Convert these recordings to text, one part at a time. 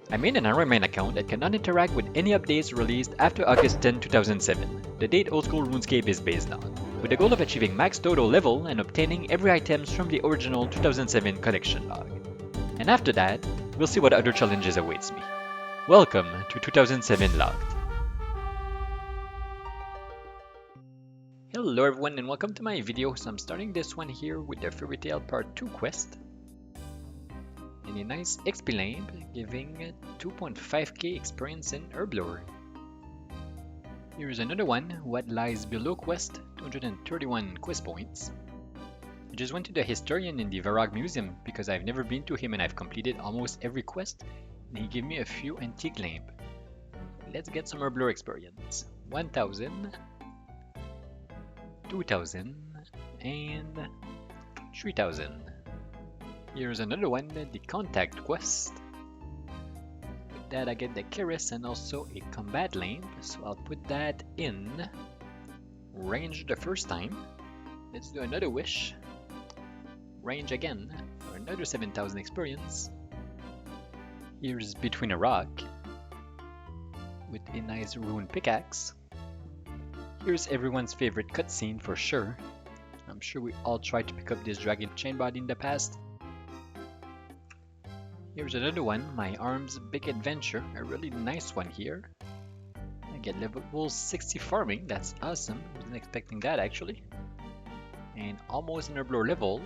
I made an Iron Man account that cannot interact with any updates released after August 10, 2007, the date Old School RuneScape is based on, with the goal of achieving max total level and obtaining every items from the original 2007 collection log. And after that, we'll see what other challenges awaits me. Welcome to 2007 Logged. Hello everyone and welcome to my video. So I'm starting this one here with the Fairy Tail Part 2 quest. And a nice XP lamp giving 2.5k experience in Herblore. Here's another one, What Lies Below quest, 231 quest points. I just went to the historian in the Varrock Museum because I've never been to him and I've completed almost every quest, and he gave me a few antique lamp. Let's get some Herblore experience. 1000, 2000, and 3000. Here's another one, the Contact quest. With that I get the Keris and also a combat lamp, so I'll put that in range the first time. Let's do another wish. Range again for another 7000 experience. Here's Between a Rock with a nice rune pickaxe. Here's everyone's favorite cutscene for sure. I'm sure we all tried to pick up this dragon chain body in the past. Here's another one, My Arms Big Adventure, a really nice one here. I get level 60 farming, that's awesome, wasn't expecting that actually. And almost an Herblore level.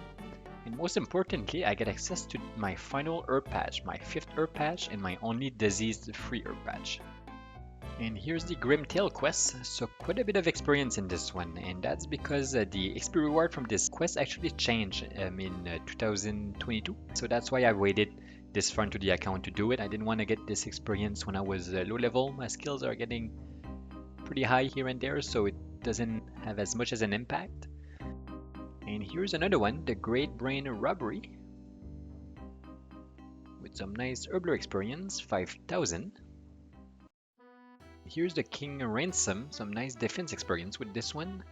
And most importantly, I get access to my final herb patch, my 5th herb patch and my only disease-free herb patch. And here's the Grimtail quest, so quite a bit of experience in this one, and that's because the XP reward from this quest actually changed in 2022, so that's why I waited this far into the account to do it. I didn't want to get this experience when I was low level. My skills are getting pretty high here and there, so it doesn't have as much as an impact. And here's another one, the Great Brain Robbery, with some nice Herblore experience, 5000. Here's the King Ransom, some nice defense experience with this one.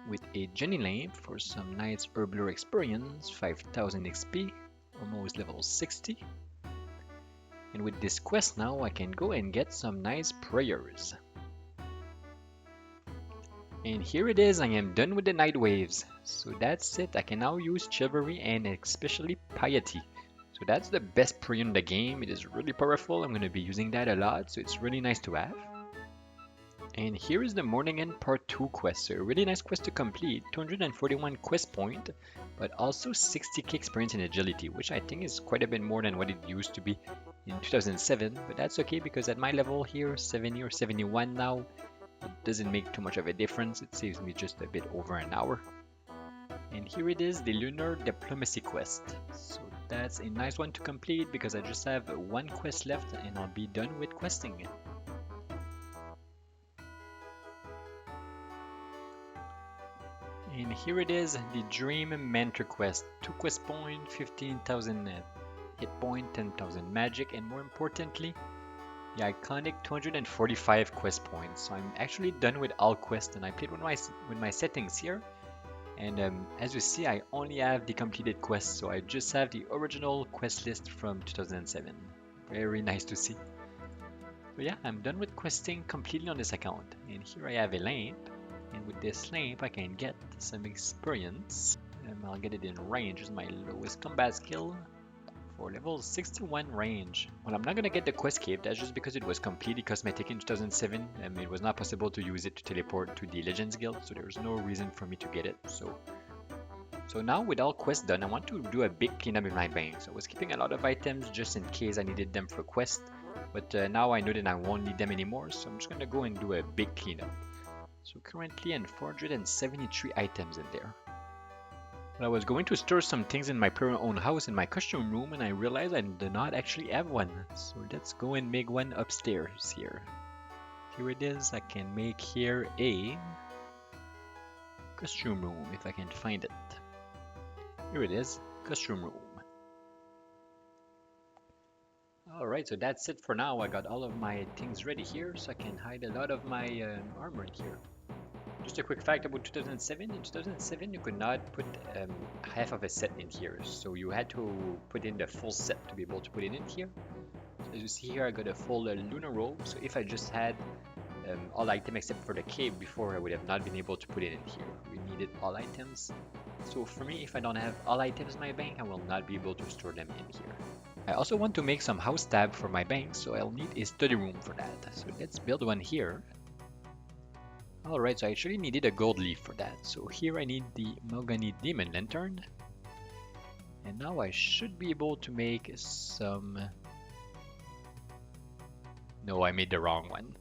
With a Jenny Lamp for some nice Herblore experience, 5000 XP, almost level 60. And with this quest now, I can go and get some nice prayers. And here it is, I am done with the Night Waves. So that's it, I can now use Chivalry and especially Piety. So that's the best prayer in the game. It is really powerful. I'm going to be using that a lot, so it's really nice to have. And here is the Morning End Part 2 quest. So a really nice quest to complete. 241 quest point, but also 60k experience in agility, which I think is quite a bit more than what it used to be in 2007. But that's okay because at my level here, 70 or 71 now, it doesn't make too much of a difference. It saves me just a bit over an hour. And here it is, the Lunar Diplomacy quest. So that's a nice one to complete because I just have one quest left and I'll be done with questing. And here it is, the Dream Mentor quest. 2 quest point, 15,000 hit point, 10,000 magic, and more importantly, the iconic 245 quest points. So I'm actually done with all quests and I played with my settings here. And as you see, I only have the completed quests, so I just have the original quest list from 2007. Very nice to see. So yeah, I'm done with questing completely on this account. And here I have a lamp, and with this lamp I can get some experience. I'll get it in range as my lowest combat skill for level 61 range. Well, I'm not gonna get the quest cape, that's just because it was completely cosmetic in 2007 and it was not possible to use it to teleport to the Legends Guild, so there's no reason for me to get it. So now with all quests done, I want to do a big cleanup in my banks. I was keeping a lot of items just in case I needed them for quest, but now I know that I won't need them anymore, so I'm just gonna go and do a big cleanup. So currently I'm 473 items in there. I was going to store some things in my parents' own house in my costume room and I realized I do not actually have one. So let's go and make one upstairs here. Here it is, I can make here a costume room if I can find it. Here it is, costume room. Alright, so that's it for now. I got all of my things ready here so I can hide a lot of my armor in here. Just a quick fact about 2007. In 2007, you could not put half of a set in here, so you had to put in the full set to be able to put it in here. As you see here, I got a full lunar robe, so if I just had all items except for the cave before, I would have not been able to put it in here. We needed all items. So for me, if I don't have all items in my bank, I will not be able to store them in here. I also want to make some house tab for my bank, so I'll need a study room for that. So let's build one here. Alright, so I actually needed a gold leaf for that. So here I need the Mahogany Demon Lantern. And now I should be able to make some... No, I made the wrong one.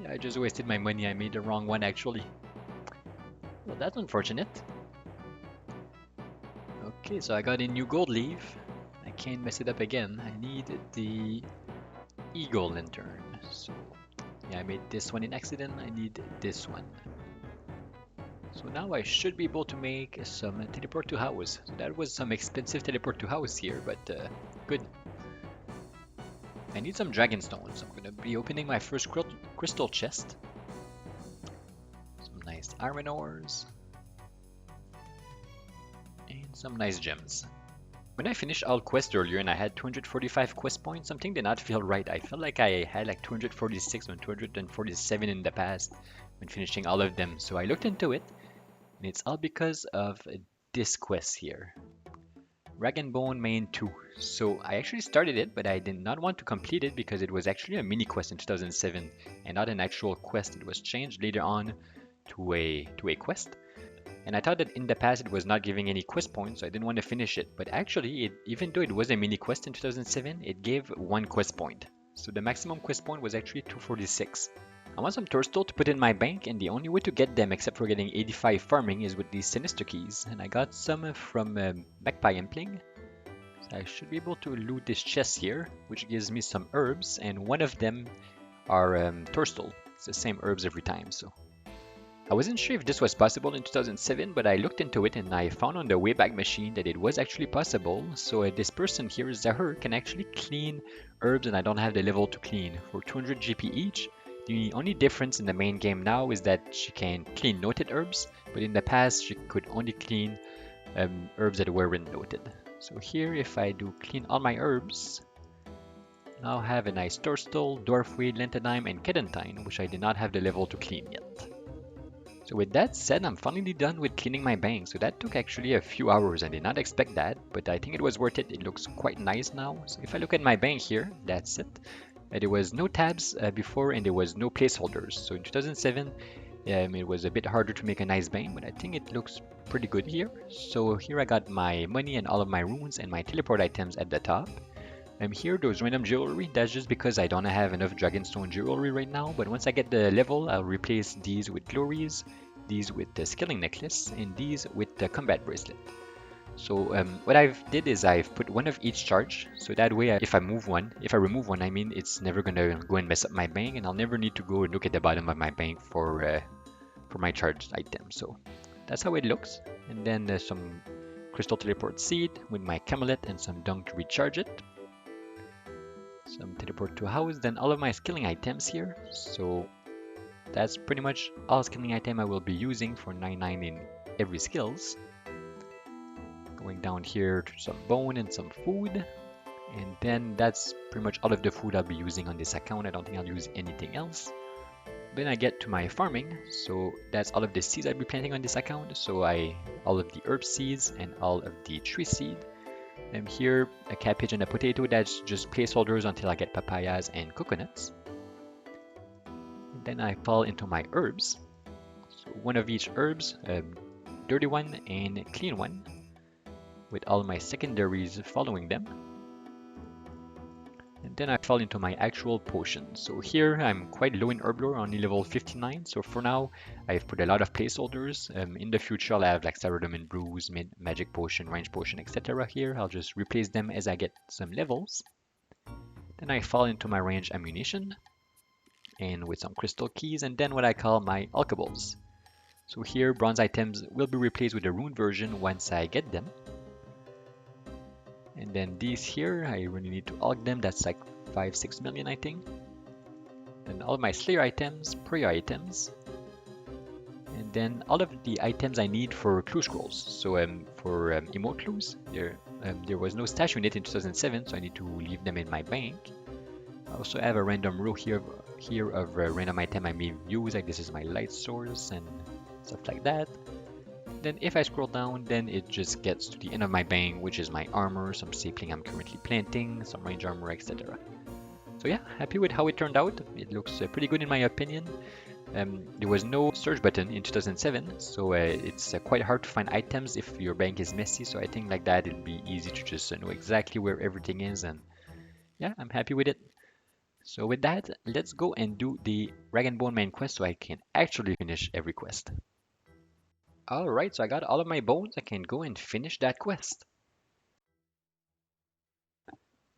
Yeah, I just wasted my money. I made the wrong one actually. Well, that's unfortunate. Okay, so I got a new gold leaf. I can't mess it up again. I need the Eagle Lantern. So yeah, I made this one in accident. I need this one. So now I should be able to make some teleport to house. So that was some expensive teleport to house here, but good. I need some dragon stones. So I'm gonna be opening my first crystal chest. Some nice iron ores. And some nice gems. When I finished all quests earlier and I had 245 quest points, something did not feel right. I felt like I had like 246 and 247 in the past when finishing all of them. So I looked into it, and it's all because of this quest here. Rag and Bone Main 2. So I actually started it, but I did not want to complete it because it was actually a mini quest in 2007 and not an actual quest. It was changed later on to a quest. And I thought that in the past it was not giving any quest points, so I didn't want to finish it. But actually, even though it was a mini quest in 2007, it gave 1 quest point. So the maximum quest point was actually 246. I want some Tourstall to put in my bank, and the only way to get them, except for getting 85 farming, is with these Sinister Keys. And I got some from Magpie Impling. So I should be able to loot this chest here, which gives me some herbs, and one of them are Tourstall. It's the same herbs every time, so... I wasn't sure if this was possible in 2007, but I looked into it and I found on the Wayback Machine that it was actually possible. So this person here, Zahur, can actually clean herbs, and I don't have the level to clean. For 200 GP each, the only difference in the main game now is that she can clean noted herbs, but in the past she could only clean herbs that weren't noted. So here, if I do clean all my herbs, now I have a nice Tourstall, Dwarfweed, Lanthanime, and Kedentine, which I did not have the level to clean yet. So with that said, I'm finally done with cleaning my bank. So that took actually a few hours. I did not expect that, but I think it was worth it. It looks quite nice now. So if I look at my bank here, that's it. There was no tabs before, and there was no placeholders. So in 2007, it was a bit harder to make a nice bank, but I think it looks pretty good here. So here I got my money and all of my runes and my teleport items at the top. Here, those random jewelry, that's just because I don't have enough Dragonstone jewelry right now, but once I get the level, I'll replace these with glories, these with the Skilling Necklace, and these with the Combat Bracelet. So what I've did is I've put one of each charge, so that way if I remove one, I mean, it's never gonna go and mess up my bank, and I'll never need to go and look at the bottom of my bank for my charged item. So that's how it looks. And then there's some Crystal Teleport Seed with my Camelot and some dung to recharge it. Some teleport to house, then all of my skilling items here. So that's pretty much all skilling item I will be using for 99 in every skills. Going down here to some bone and some food. And then that's pretty much all of the food I'll be using on this account. I don't think I'll use anything else. Then I get to my farming. So that's all of the seeds I'll be planting on this account. So all of the herb seeds and all of the tree seed. And here, a cabbage and a potato, that's just placeholders until I get papayas and coconuts. And then I fall into my herbs. So one of each herbs, dirty one and clean one, with all my secondaries following them. And then I fall into my actual potions. So here I'm quite low in herb lore, only level 59. So for now, I've put a lot of placeholders. In the future, I'll have like Saradomin Brews, Magic Potion, Range Potion, etc. here. I'll just replace them as I get some levels. Then I fall into my range ammunition, and with some crystal keys, and then what I call my alkables. So here, bronze items will be replaced with the rune version once I get them. And then these here, I really need to alg them. That's like 5-6 million, I think. Then all my Slayer items, prayer items. then all of the items I need for clue scrolls. So for emote clues, there there was no stash unit in 2007, so I need to leave them in my bank. I also have a random row here of random item I may use, like this is my light source and stuff like that. Then if I scroll down, then it just gets to the end of my bank, which is my armor, some sapling I'm currently planting, some range armor, etc. So yeah, happy with how it turned out. It looks pretty good in my opinion. There was no search button in 2007, so it's quite hard to find items if your bank is messy. So I think like that it'll be easy to just know exactly where everything is, and yeah, I'm happy with it. So with that, let's go and do the Rag and Bone main quest so I can actually finish every quest. Alright, so I got all of my bones. I can go and finish that quest.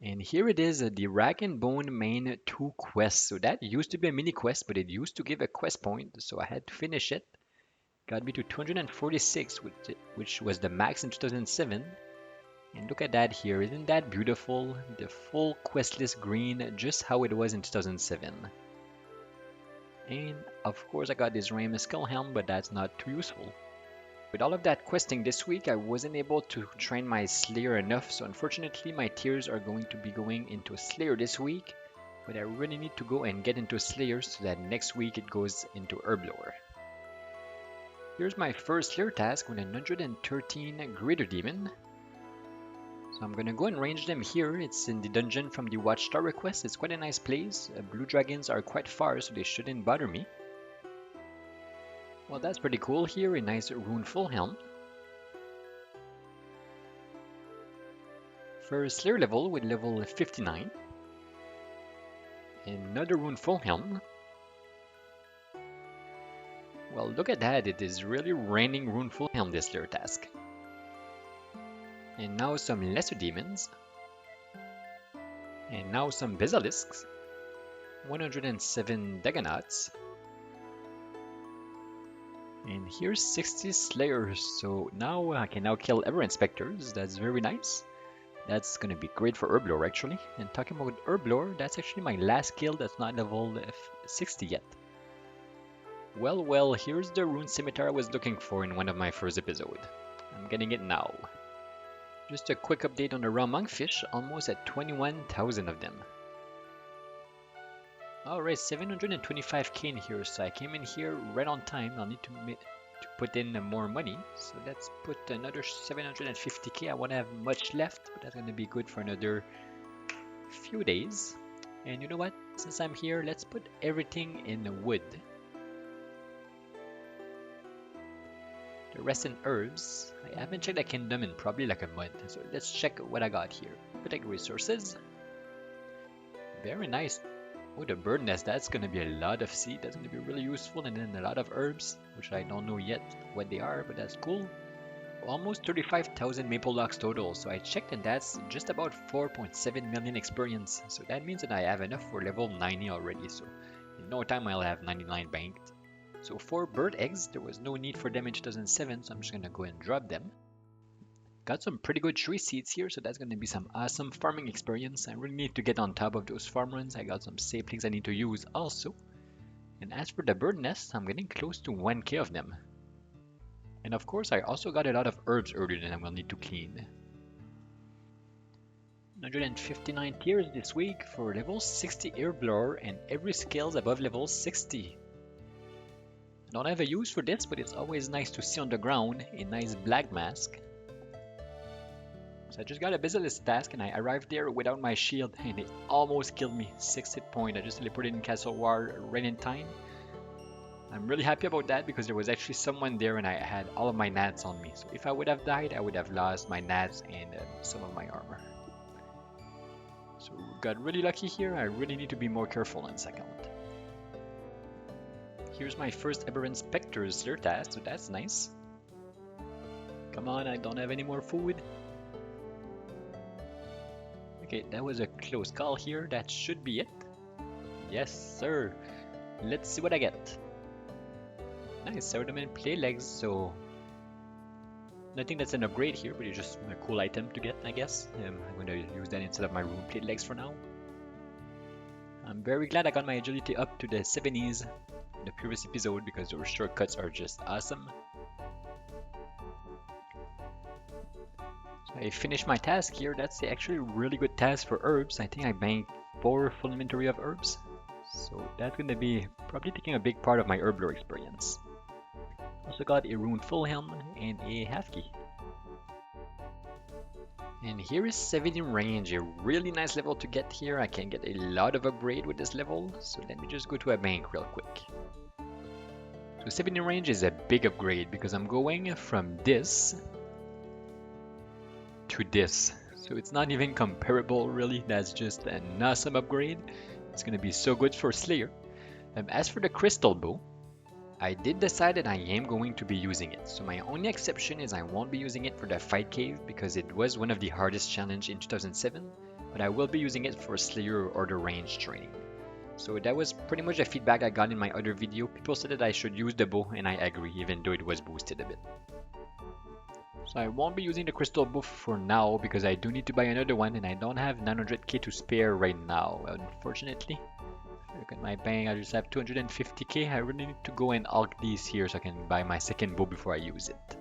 And here it is, the Rag and Bone main 2 quest. So that used to be a mini quest, but it used to give a quest point, so I had to finish it. Got me to 246, which was the max in 2007. And look at that here, isn't that beautiful? The full quest list green, just how it was in 2007. And of course I got this Ram Skull Helm, but that's not too useful. With all of that questing this week, I wasn't able to train my Slayer enough, so unfortunately my tiers are going to be going into Slayer this week, but I really need to go and get into Slayer so that next week it goes into Herblore. Here's my first Slayer task with 113 Greater Demon. So I'm gonna go and range them here. It's in the dungeon from the Watchtower quest. It's quite a nice place. Blue dragons are quite far, so they shouldn't bother me. Well, that's pretty cool here, a nice runeful helm. First Slayer level with level 59. Another runeful helm. Well, look at that, it is really raining runeful helm this Slayer task. And now some lesser demons. And now some basilisks. 107 Dagonauts. And here's 60 Slayers, so now I can now kill Ever Inspectors. That's very nice. That's gonna be great for Herblore actually. And talking about Herblore, that's actually my last kill that's not level 60 yet. Well, here's the rune scimitar I was looking for in one of my first episodes. I'm getting it now. Just a quick update on the raw monkfish, almost at 21,000 of them. Alright, 725k in here, so I came in here right on time. I'll need to put in more money, so let's put another 750k. I won't have much left, but that's gonna be good for another few days. And you know what? Since I'm here, let's put everything in wood. The rest in herbs. I haven't checked that kingdom in probably like a month, so let's check what I got here. Protect resources. Very nice. Oh, the bird nest, that's gonna be a lot of seed. That's gonna be really useful, and then a lot of herbs, which I don't know yet what they are, but that's cool. Almost 35,000 maple logs total, so I checked and that's just about 4.7 million experience. So that means that I have enough for level 90 already, so in no time I'll have 99 banked. So for bird eggs, there was no need for them in 2007, so I'm just gonna go and drop them. Got some pretty good tree seeds here, so that's going to be some awesome farming experience. I really need to get on top of those farm runs. I got some saplings I need to use also. And as for the bird nests, I'm getting close to 1k of them. And of course, I also got a lot of herbs earlier that I will need to clean. 159 tiers this week for level 60 Herblore, and every skill's above level 60. I don't have a use for this, but it's always nice to see on the ground a nice black mask. So I just got a Basilisk task and I arrived there without my shield and it almost killed me. 6 hit point. I just teleported in Castle War right in time. I'm really happy about that because there was actually someone there and I had all of my nats on me. So if I would have died, I would have lost my nats and some of my armor. So got really lucky here. I really need to be more careful on second. Here's my first Ever Inspector's Slayer task, so that's nice. Come on, I don't have any more food. Okay, that was a close call here. That should be it. Yes, sir. Let's see what I get. Nice, Cerdoman plate legs, so nothing that's an upgrade here, but it's just a cool item to get, I guess. I'm going to use that instead of my rune plate legs for now. I'm very glad I got my agility up to the 70s in the previous episode because those shortcuts are just awesome. So I finished my task here. That's actually a really good task for herbs. I think I banked 4 full inventory of herbs. So that's gonna be probably taking a big part of my herb lore experience. Also got a rune full helm and a half key. And here is 17 range, a really nice level to get here. I can get a lot of upgrade with this level, so let me just go to a bank real quick. So 17 range is a big upgrade because I'm going from this to this. So it's not even comparable really, that's just an awesome upgrade. It's gonna be so good for Slayer. As for the crystal bow, I did decide that I am going to be using it. So my only exception is I won't be using it for the fight cave because it was one of the hardest challenge in 2007, but I will be using it for Slayer or the range training. So that was pretty much the feedback I got in my other video. People said that I should use the bow and I agree even though it was boosted a bit. So I won't be using the crystal bow for now because I do need to buy another one and I don't have 900k to spare right now, unfortunately. Look at my bank, I just have 250k. I really need to go and hulk these here so I can buy my second bow before I use it.